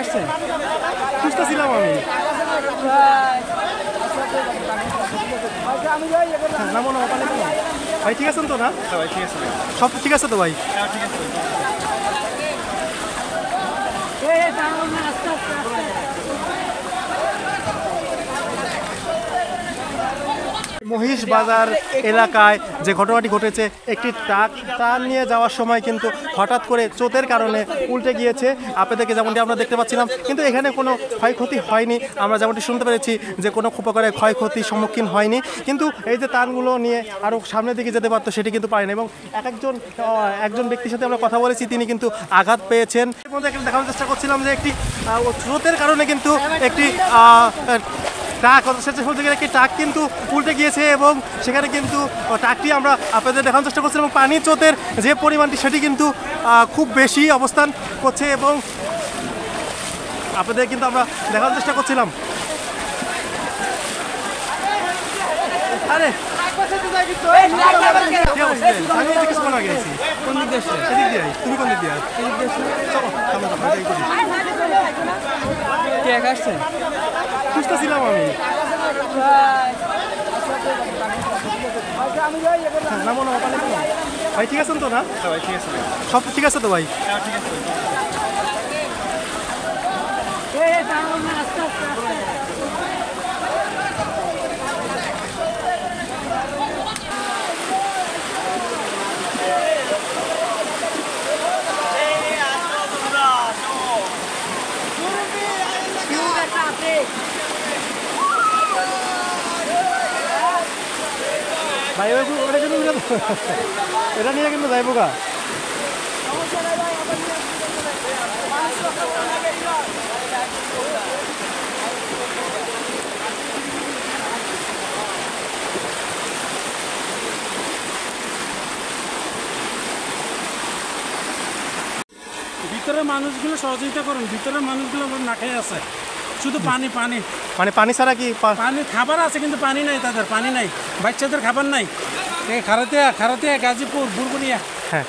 আসছেন? খুঁজতেছিলাম আমি। নামো না ওখানে নামো। ভাই ঠিক আছেন তো না? ভাই ঠিক আছে ভাই। সব ঠিক আছে তো ভাই? হ্যাঁ ঠিক আছে মহিষ বাজার এলাকায় যে ঘটনাটি ঘটেছে, একটি ট্রাক তার নিয়ে যাওয়ার সময় কিন্তু হঠাৎ করে চোটের কারণে উল্টে গিয়েছে। আপনাদেরকে যেমনটি আমরা দেখতে পাচ্ছিলাম, কিন্তু এখানে কোনো ক্ষয়ক্ষতি হয়নি। আমরা যেমনটি শুনতে পেরেছি যে কোনো প্রকারের ক্ষয়ক্ষতির সম্মুখীন হয়নি, কিন্তু এই যে তানগুলো নিয়ে আরও সামনের দিকে যেতে পারতো সেটি কিন্তু পারেনি। এবং একজন ব্যক্তির সাথে আমরা কথা বলেছি, তিনি কিন্তু আঘাত পেয়েছেন। এর মধ্যে একটা দেখানোর চেষ্টা করছিলাম যে একটি স্রোতের কারণে কিন্তু একটি ট্রাক একটি ট্রাক কিন্তু উল্টে গিয়েছে এবং সেখানে কিন্তু ট্রাকটি আমরা আপনাদের দেখানোর চেষ্টা করছিলাম। এবং পানির স্রোতের যে পরিমাণটি সেটি কিন্তু খুব বেশি অবস্থান করছে এবং আপনাদের কিন্তু আমরা দেখানোর চেষ্টা করছিলাম। আরে তুমি কোন দিক দিয়ে আসছেন? খুঁজতেছিলাম আমি। নামো না ওখানে নামো। ভাই ঠিক আছেন তো না? হ্যাঁ ভাই ঠিক আছে ভাই। সব ঠিক আছে তো ভাই? হ্যাঁ ঠিক আছে ভাই এটা নিয়ে কিন্তু যাইব গা। ভিতরে মানুষগুলো সহযোগিতা করুন, ভিতরের মানুষগুলো না খেয়ে আছে, শুধু পানি পানি মানে পানি ছাড়া কি পানি খাবার আছে কিন্তু পানি নাই, তাদের পানি নাই, বাচ্চাদের খাবার নাই। খারাতিয়া গাজীপুর বুরবুনিয়া। হ্যাঁ,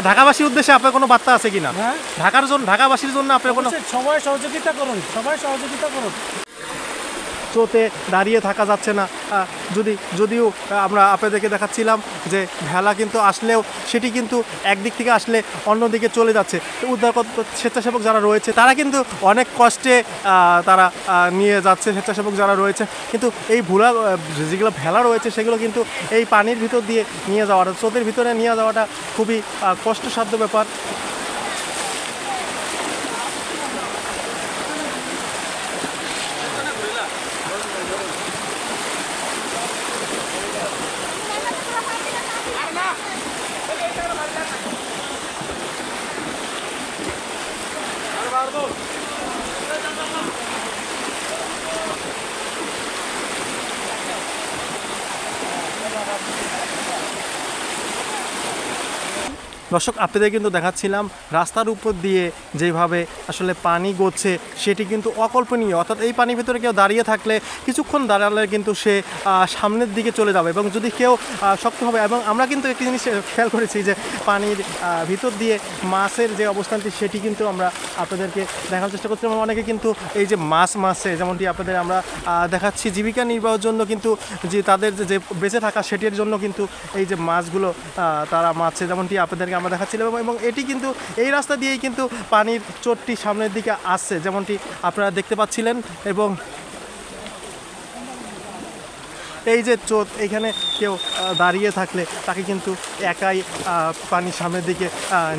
ঢাকাবাসীর উদ্দেশ্যে আপনার কোনো বার্তা আছে কিনা? হ্যাঁ, ঢাকাবাসীর জন্য আপনার কোনো সবাই সহযোগিতা করুন, সবাই সহযোগিতা করুন। স্রোতে দাঁড়িয়ে থাকা যাচ্ছে না। যদিও আমরা আপনাদেরকে দেখাচ্ছিলাম যে ভেলা কিন্তু আসলেও সেটি কিন্তু একদিক থেকে আসলে অন্যদিকে চলে যাচ্ছে। উদ্ধার স্বেচ্ছাসেবক যারা রয়েছে তারা কিন্তু অনেক কষ্টে তারা নিয়ে যাচ্ছে, স্বেচ্ছাসেবক যারা রয়েছে। কিন্তু এই যেগুলো ভেলা রয়েছে সেগুলো কিন্তু এই পানির ভিতর দিয়ে নিয়ে যাওয়াটা, স্রোতের ভিতরে নিয়ে যাওয়াটা খুবই কষ্টসাধ্য ব্যাপার। দর্শক, আপনাদের কিন্তু দেখাচ্ছিলাম রাস্তার উপর দিয়ে যেভাবে আসলে পানি গড়ছে সেটি কিন্তু অকল্পনীয়। অর্থাৎ এই পানির ভিতরে কেউ দাঁড়িয়ে থাকলে, কিছুক্ষণ দাঁড়ালে কিন্তু সে সামনের দিকে চলে যাবে। এবং যদি কেউ শক্ত হবে, এবং আমরা কিন্তু একটি জিনিস খেয়াল করেছি যে পানির ভিতর দিয়ে মাছের যে অবস্থানটি সেটি কিন্তু আমরা আপনাদেরকে দেখার চেষ্টা করছিলাম। অনেকে কিন্তু এই যে মাছে যেমনটি আপনাদের আমরা দেখাচ্ছি, জীবিকা নির্বাহের জন্য কিন্তু যে তাদের যে বেঁচে থাকা সেটির জন্য কিন্তু এই যে মাছগুলো তারা মাছে যেমনটি আপনাদেরকে আমরা দেখাচ্ছিলাম। এবং এটি কিন্তু এই রাস্তা দিয়েই কিন্তু পানির চোটটি সামনের দিকে আসছে যেমনটি আপনারা দেখতে পাচ্ছিলেন। এবং এই যে চোট, এইখানে কেউ দাঁড়িয়ে থাকলে তাকে কিন্তু একাই পানির সামনের দিকে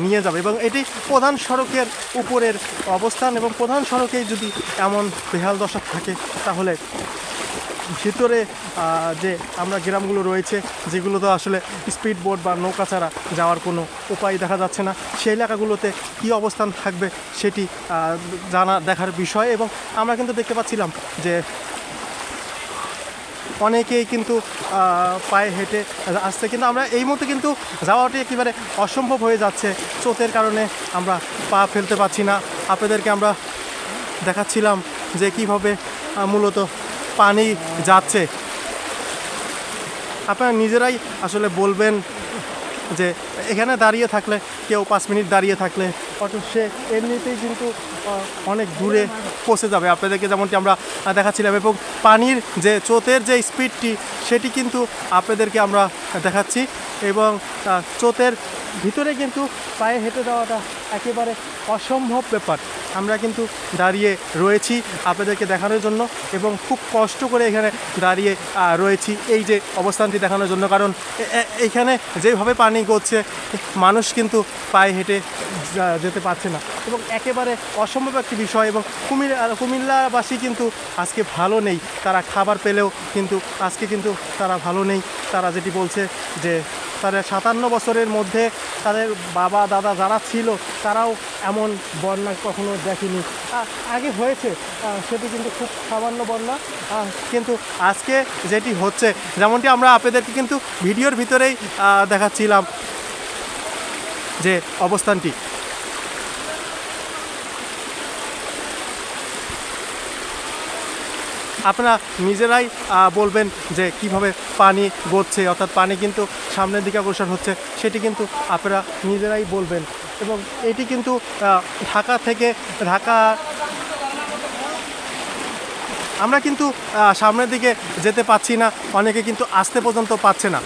নিয়ে যাবে। এবং এটি প্রধান সড়কের উপরের অবস্থান, এবং প্রধান সড়কেই যদি এমন বেহাল দশা থাকে তাহলে ভিতরে যে আমরা গ্রামগুলো রয়েছে যেগুলো তো আসলে স্পিড বোট বা নৌকা ছাড়া যাওয়ার কোনো উপায় দেখা যাচ্ছে না, সেই এলাকাগুলোতে কী অবস্থান থাকবে সেটি দেখার বিষয়। এবং আমরা কিন্তু দেখতে পাচ্ছিলাম যে অনেকেই কিন্তু পায়ে হেঁটে আসছে, কিন্তু আমরা এই মুহূর্তে কিন্তু যাওয়াটি একেবারে অসম্ভব হয়ে যাচ্ছে। স্রোতের কারণে আমরা পা ফেলতে পারছি না। আপনাদেরকে আমরা দেখাচ্ছিলাম যে কীভাবে মূলত পানি যাচ্ছে। আপনারা নিজেরাই আসলে বলবেন যে এখানে দাঁড়িয়ে থাকলে কেউ 5 মিনিট দাঁড়িয়ে থাকলে অটো সে এমনিতেই কিন্তু অনেক দূরে পৌঁছে যাবে আপনাদেরকে যেমনটি আমরা দেখাচ্ছিলাম। এবং পানির যে স্রোতের যে স্পিডটি সেটি কিন্তু আপনাদেরকে আমরা দেখাচ্ছি এবং স্রোতের ভিতরে কিন্তু পায়ে হেঁটে যাওয়াটা একেবারে অসম্ভব ব্যাপার। আমরা কিন্তু দাঁড়িয়ে রয়েছি আপনাদেরকে দেখানোর জন্য এবং খুব কষ্ট করে এখানে দাঁড়িয়ে রয়েছি এই যে অবস্থানটি দেখানোর জন্য, কারণ এইখানে যেভাবে পানি গড়ছে মানুষ কিন্তু পায়ে হেঁটে যেতে পারছে না এবং একেবারে অসম্ভব একটি বিষয়। এবং কুমিল্লাবাসী কিন্তু আজকে ভালো নেই, তারা খাবার পেলেও কিন্তু আজকে কিন্তু তারা ভালো নেই। তারা যেটি বলছে যে তারা 57 বছরের মধ্যে তাদের বাবা দাদা যারা ছিল তারাও এমন বন্যা কখনো দেখেনি। আগে হয়েছে সেটি কিন্তু খুব সামান্য বন্যা, কিন্তু আজকে যেটি হচ্ছে যেমনটি আমরা আপনাদেরকে কিন্তু ভিডিওর ভিতরেই দেখাচ্ছিলাম যে অবস্থানটি। আপনারা নিজেরাই বলবেন যে কিভাবে পানি গড়ছে, অর্থাৎ পানি কিন্তু সামনের দিকে অগ্রসর হচ্ছে সেটি কিন্তু আপনারা নিজেরাই বলবেন। এবং এটি কিন্তু ঢাকা আমরা কিন্তু সামনের দিকে যেতে পাচ্ছি না, অনেকে কিন্তু আসতে পর্যন্ত পাচ্ছে না।